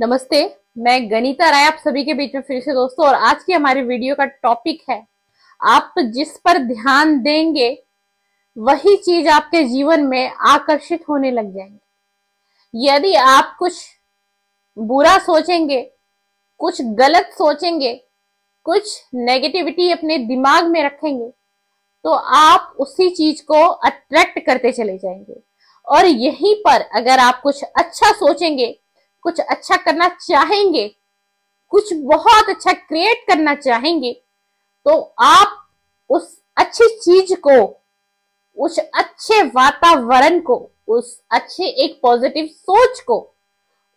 नमस्ते। मैं गनीता राय आप सभी के बीच में फिर से दोस्तों, और आज की हमारी वीडियो का टॉपिक है, आप जिस पर ध्यान देंगे वही चीज आपके जीवन में आकर्षित होने लग जाएंगे। यदि आप कुछ बुरा सोचेंगे, कुछ गलत सोचेंगे, कुछ नेगेटिविटी अपने दिमाग में रखेंगे, तो आप उसी चीज को अट्रैक्ट करते चले जाएंगे। और यहीं पर अगर आप कुछ अच्छा सोचेंगे, कुछ अच्छा करना चाहेंगे, कुछ बहुत अच्छा क्रिएट करना चाहेंगे, तो आप उस अच्छी चीज को, उस अच्छे वातावरण को, उस अच्छे एक पॉजिटिव सोच को,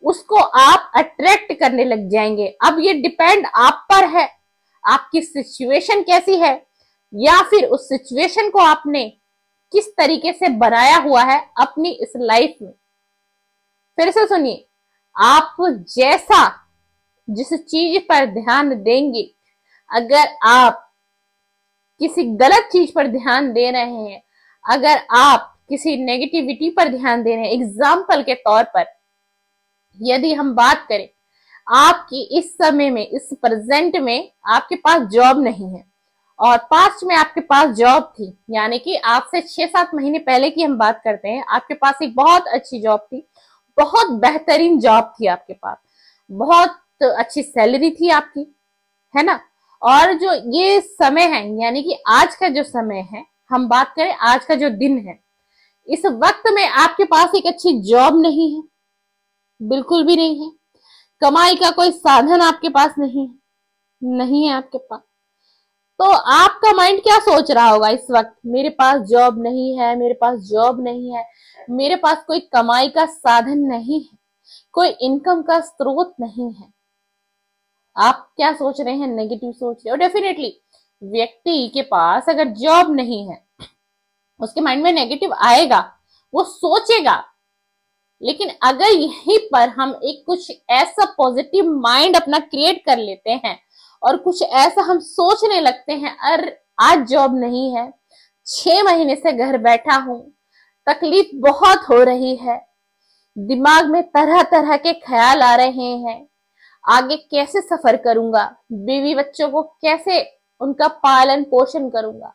उसको आप अट्रैक्ट करने लग जाएंगे। अब ये डिपेंड आप पर है, आपकी सिचुएशन कैसी है, या फिर उस सिचुएशन को आपने किस तरीके से बनाया हुआ है अपनी इस लाइफ में। फिर से सुनिए, आप जैसा जिस चीज पर ध्यान देंगे, अगर आप किसी गलत चीज पर ध्यान दे रहे हैं, अगर आप किसी नेगेटिविटी पर ध्यान दे रहे हैं, एग्जाम्पल के तौर पर यदि हम बात करें, आपकी इस समय में, इस प्रेजेंट में आपके पास जॉब नहीं है और पास्ट में आपके पास जॉब थी, यानी कि आज से 6-7 महीने पहले की हम बात करते हैं, आपके पास एक बहुत अच्छी जॉब थी, बहुत बेहतरीन जॉब थी आपके पास, बहुत अच्छी सैलरी थी आपकी, है ना। और जो ये समय है, यानी कि आज का जो समय है, हम बात करें आज का जो दिन है, इस वक्त में आपके पास एक अच्छी जॉब नहीं है, बिल्कुल भी नहीं है। कमाई का कोई साधन आपके पास नहीं है आपके पास। तो आपका माइंड क्या सोच रहा होगा इस वक्त? मेरे पास जॉब नहीं है, मेरे पास जॉब नहीं है, मेरे पास कोई कमाई का साधन नहीं है, कोई इनकम का स्रोत नहीं है। आप क्या सोच रहे हैं? नेगेटिव सोच रहे हो। डेफिनेटली व्यक्ति के पास अगर जॉब नहीं है, उसके माइंड में नेगेटिव आएगा, वो सोचेगा। लेकिन अगर यहीं पर हम एक कुछ ऐसा पॉजिटिव माइंड अपना क्रिएट कर लेते हैं और कुछ ऐसा हम सोचने लगते हैं, अरे आज जॉब नहीं है, 6 महीने से घर बैठा हूं, तकलीफ बहुत हो रही है, दिमाग में तरह तरह के ख्याल आ रहे हैं, आगे कैसे सफर करूंगा, बीवी बच्चों को कैसे उनका पालन पोषण करूंगा,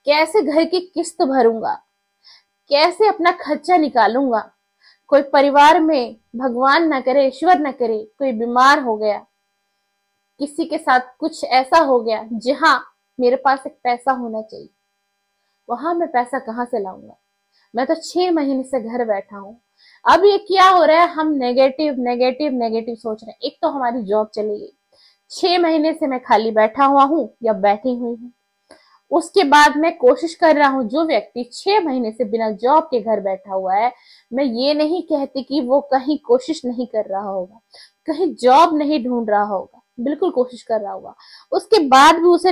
कैसे घर की किस्त भरूंगा, कैसे अपना खर्चा निकालूंगा, कोई परिवार में भगवान न करे, ईश्वर न करे, कोई बीमार हो गया, किसी के साथ कुछ ऐसा हो गया जहां मेरे पास एक पैसा होना चाहिए, वहां मैं पैसा कहां से लाऊंगा? मैं तो 6 महीने से घर बैठा हूं। अब ये क्या हो रहा है, हम नेगेटिव नेगेटिव नेगेटिव सोच रहे हैं। एक तो हमारी जॉब चली गई, 6 महीने से मैं खाली बैठा हुआ हूं या बैठी हुई हूं। उसके बाद मैं कोशिश कर रहा हूं, जो व्यक्ति 6 महीने से बिना जॉब के घर बैठा हुआ है, मैं ये नहीं कहती कि वो कहीं कोशिश नहीं कर रहा होगा, कहीं जॉब नहीं ढूंढ रहा होगा, बिल्कुल कोशिश कर रहा होगा। उसके बाद भी उसे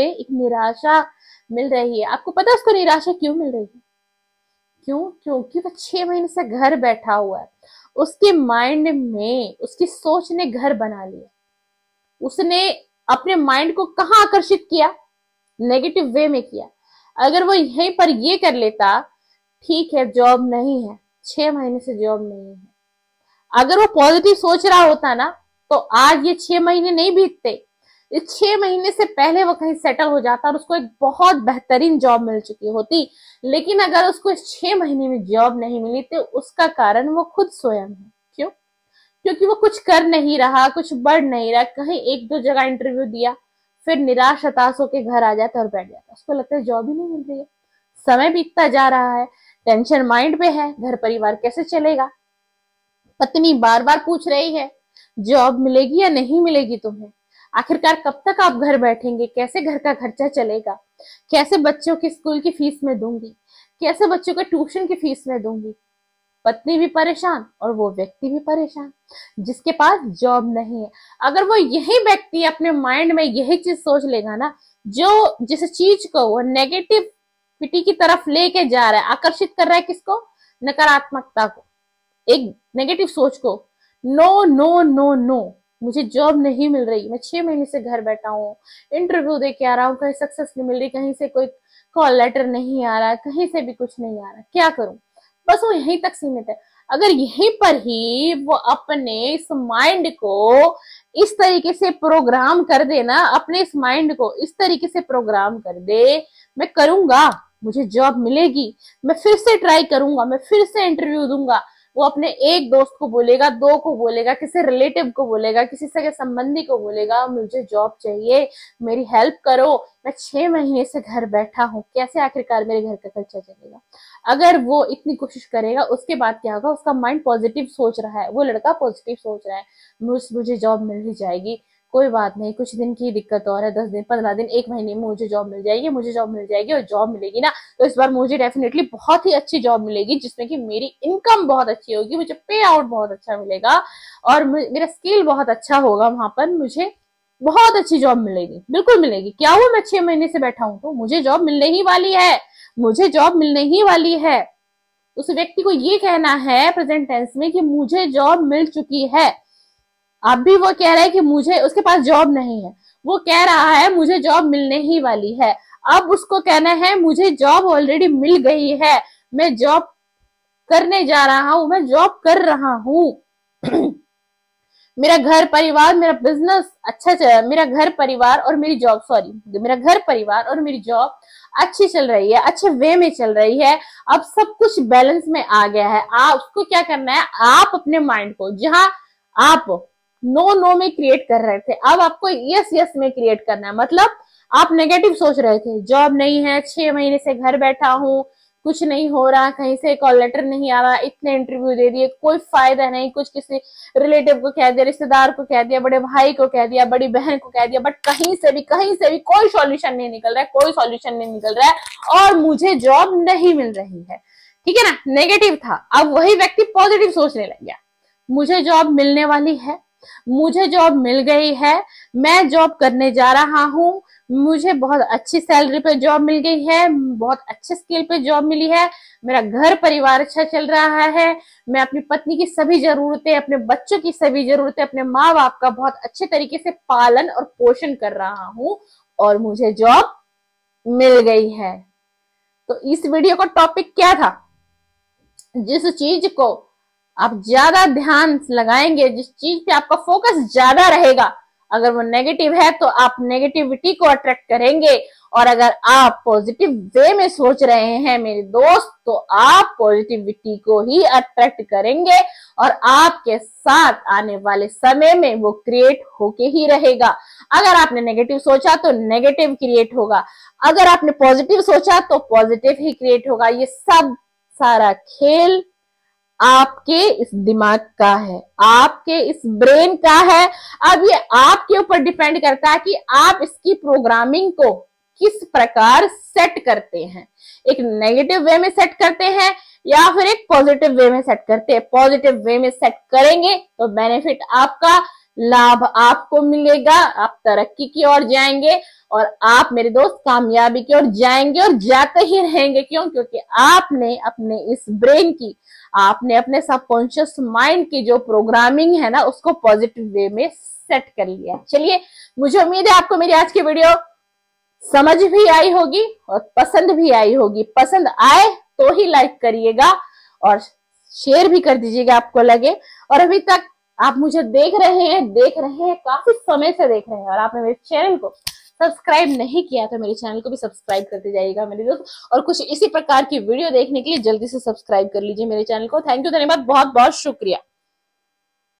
एक निराशा मिल रही है। आपको पता है उसको निराशा क्यों मिल रही है? क्यों? क्योंकि वो 6 महीने से घर बैठा हुआ है। उसके माइंड में, उसकी सोच ने घर बना लिया। उसने अपने माइंड को कहाँ आकर्षित किया? नेगेटिव वे में किया। अगर वो यहीं पर ये कर लेता, ठीक है जॉब नहीं है, 6 महीने से जॉब नहीं है, अगर वो पॉजिटिव सोच रहा होता ना, तो आज ये 6 महीने नहीं बीतते। इस 6 महीने से पहले वो कहीं सेटल हो जाता और उसको एक बहुत बेहतरीन जॉब मिल चुकी होती। लेकिन अगर उसको इस 6 महीने में जॉब नहीं मिली, तो उसका कारण वो खुद स्वयं है। क्यों? क्योंकि वो कुछ कर नहीं रहा, कुछ बढ़ नहीं रहा, कहीं 1-2 जगह इंटरव्यू दिया, फिर निराश हताश होकर घर आ जाता और बैठ जाता। उसको लगता है जॉब ही नहीं मिल रही है, समय बीतता जा रहा है, टेंशन माइंड पे है, घर परिवार कैसे चलेगा, पत्नी बार बार पूछ रही है जॉब मिलेगी या नहीं मिलेगी तुम्हें, आखिरकार कब तक आप घर बैठेंगे, कैसे घर का खर्चा चलेगा, कैसे बच्चों की स्कूल की फीस में दूंगी, कैसे बच्चों के ट्यूशन की फीस में दूंगी। पत्नी भी परेशान और वो व्यक्ति भी परेशान जिसके पास जॉब नहीं है। अगर वो यही व्यक्ति अपने माइंड में यही चीज सोच लेगा ना, जो जिस चीज को वो नेगेटिविटी की तरफ लेके जा रहा है, आकर्षित कर रहा है किसको? नकारात्मकता को, एक नेगेटिव सोच को। नो नो नो नो, मुझे जॉब नहीं मिल रही, मैं 6 महीने से घर बैठा हूँ, इंटरव्यू दे के आ रहा हूँ, कहीं सक्सेस नहीं मिल रही, कहीं से कोई कॉल लेटर नहीं आ रहा, कहीं से भी कुछ नहीं आ रहा, क्या करूं? बस वो यहीं तक सीमित है। अगर यहीं पर ही वो अपने इस माइंड को इस तरीके से प्रोग्राम कर दे ना, अपने इस माइंड को इस तरीके से प्रोग्राम कर दे, मैं करूंगा, मुझे जॉब मिलेगी, मैं फिर से ट्राई करूंगा, मैं फिर से इंटरव्यू दूंगा, वो अपने एक दोस्त को बोलेगा, दो को बोलेगा, किसी रिलेटिव को बोलेगा, किसी सगे संबंधी को बोलेगा, मुझे जॉब चाहिए, मेरी हेल्प करो, मैं 6 महीने से घर बैठा हूँ, कैसे आखिरकार मेरे घर का खर्चा चलेगा। अगर वो इतनी कोशिश करेगा, उसके बाद क्या होगा, उसका माइंड पॉजिटिव सोच रहा है, वो लड़का पॉजिटिव सोच रहा है, मुझे जॉब मिल ही जाएगी, कोई बात नहीं, कुछ दिन की दिक्कत और है, 10 दिन 15 दिन 1 महीने में मुझे जॉब मिल जाएगी, मुझे जॉब मिल जाएगी, और जॉब मिलेगी ना तो इस बार मुझे डेफिनेटली बहुत ही अच्छी जॉब मिलेगी, जिसमें कि मेरी इनकम बहुत अच्छी होगी, मुझे पे आउट बहुत अच्छा मिलेगा, और मेरा स्किल बहुत अच्छा होगा, वहां पर मुझे बहुत अच्छी जॉब मिलेगी, बिल्कुल मिलेगी। क्या हुआ, मैं 6 महीने से बैठा हूं, तो मुझे जॉब मिलने ही वाली है, मुझे जॉब मिलने ही वाली है। उस व्यक्ति को ये कहना है प्रेजेंट टेंस में कि मुझे जॉब मिल चुकी है। अभी वो कह रहा है कि मुझे, उसके पास जॉब नहीं है, वो कह रहा है मुझे जॉब मिलने ही वाली है। अब उसको कहना है मुझे जॉब ऑलरेडी मिल गई है, मैं जॉब करने जा रहा हूं, मैं जॉब कर रहा हूं मेरा घर परिवार, मेरा बिजनेस अच्छा चल, मेरा घर परिवार और मेरी जॉब, सॉरी, मेरा घर परिवार और मेरी जॉब अच्छी चल रही है, अच्छे वे में चल रही है, अब सब कुछ बैलेंस में आ गया है। आप उसको क्या करना है, आप अपने माइंड को, जहां आप नो नो में क्रिएट कर रहे थे, अब आपको यस यस में क्रिएट करना है। मतलब आप नेगेटिव सोच रहे थे, जॉब नहीं है, 6 महीने से घर बैठा हूं, कुछ नहीं हो रहा, कहीं से कॉल लेटर नहीं आ रहा, इतने इंटरव्यू दे दिए, कोई फायदा नहीं, कुछ किसी रिलेटिव को कह दिया, रिश्तेदार को कह दिया, बड़े भाई को कह दिया, बड़ी बहन को कह दिया, बट कहीं से भी कोई सॉल्यूशन नहीं निकल रहा है, कोई सॉल्यूशन नहीं निकल रहा है, और मुझे जॉब नहीं मिल रही है। ठीक है ना, नेगेटिव था। अब वही व्यक्ति पॉजिटिव सोचने लग गया, मुझे जॉब मिलने वाली है, मुझे जॉब मिल गई है, मैं जॉब करने जा रहा हूं, मुझे बहुत अच्छी सैलरी पे जॉब मिल गई है, बहुत अच्छे स्किल पे जॉब मिली है, मेरा घर परिवार अच्छा चल रहा है, मैं अपनी पत्नी की सभी जरूरतें, अपने बच्चों की सभी जरूरतें, अपने माँ बाप का बहुत अच्छे तरीके से पालन और पोषण कर रहा हूं, और मुझे जॉब मिल गई है। तो इस वीडियो का टॉपिक क्या था, जिस चीज को आप ज्यादा ध्यान लगाएंगे, जिस चीज पे आपका फोकस ज्यादा रहेगा, अगर वो नेगेटिव है तो आप नेगेटिविटी को अट्रैक्ट करेंगे, और अगर आप पॉजिटिव वे में सोच रहे हैं मेरे दोस्त, तो आप पॉजिटिविटी को ही अट्रैक्ट करेंगे, और आपके साथ आने वाले समय में वो क्रिएट होके ही रहेगा। अगर आपने नेगेटिव सोचा तो नेगेटिव क्रिएट होगा, अगर आपने पॉजिटिव सोचा तो पॉजिटिव ही क्रिएट होगा। ये सब सारा खेल आपके इस दिमाग का है, आपके इस ब्रेन का है। अब ये आपके ऊपर डिपेंड करता है कि आप इसकी प्रोग्रामिंग को किस प्रकार सेट करते हैं, एक नेगेटिव वे में सेट करते हैं या फिर एक पॉजिटिव वे में सेट करते हैं। पॉजिटिव वे में सेट करेंगे तो बेनिफिट आपका, लाभ आपको मिलेगा, आप तरक्की की ओर जाएंगे, और आप मेरे दोस्त कामयाबी की ओर जाएंगे और जाते ही रहेंगे। क्यों? क्योंकि आपने अपने इस ब्रेन की, आपने अपने सबकॉन्शियस माइंड की जो प्रोग्रामिंग है ना, उसको पॉजिटिव वे में सेट कर लिया। चलिए, मुझे उम्मीद है आपको मेरी आज की वीडियो समझ भी आई होगी और पसंद भी आई होगी। पसंद आए तो ही लाइक करिएगा और शेयर भी कर दीजिएगा आपको लगे। और अभी तक आप मुझे देख रहे हैं, काफी समय से देख रहे हैं, और आपने मेरे चैनल को सब्सक्राइब नहीं किया तो मेरे चैनल को भी सब्सक्राइब करते जाइएगा मेरे दोस्त, और कुछ इसी प्रकार की वीडियो देखने के लिए जल्दी से सब्सक्राइब कर लीजिए मेरे चैनल को। थैंक यू, धन्यवाद, बहुत बहुत शुक्रिया।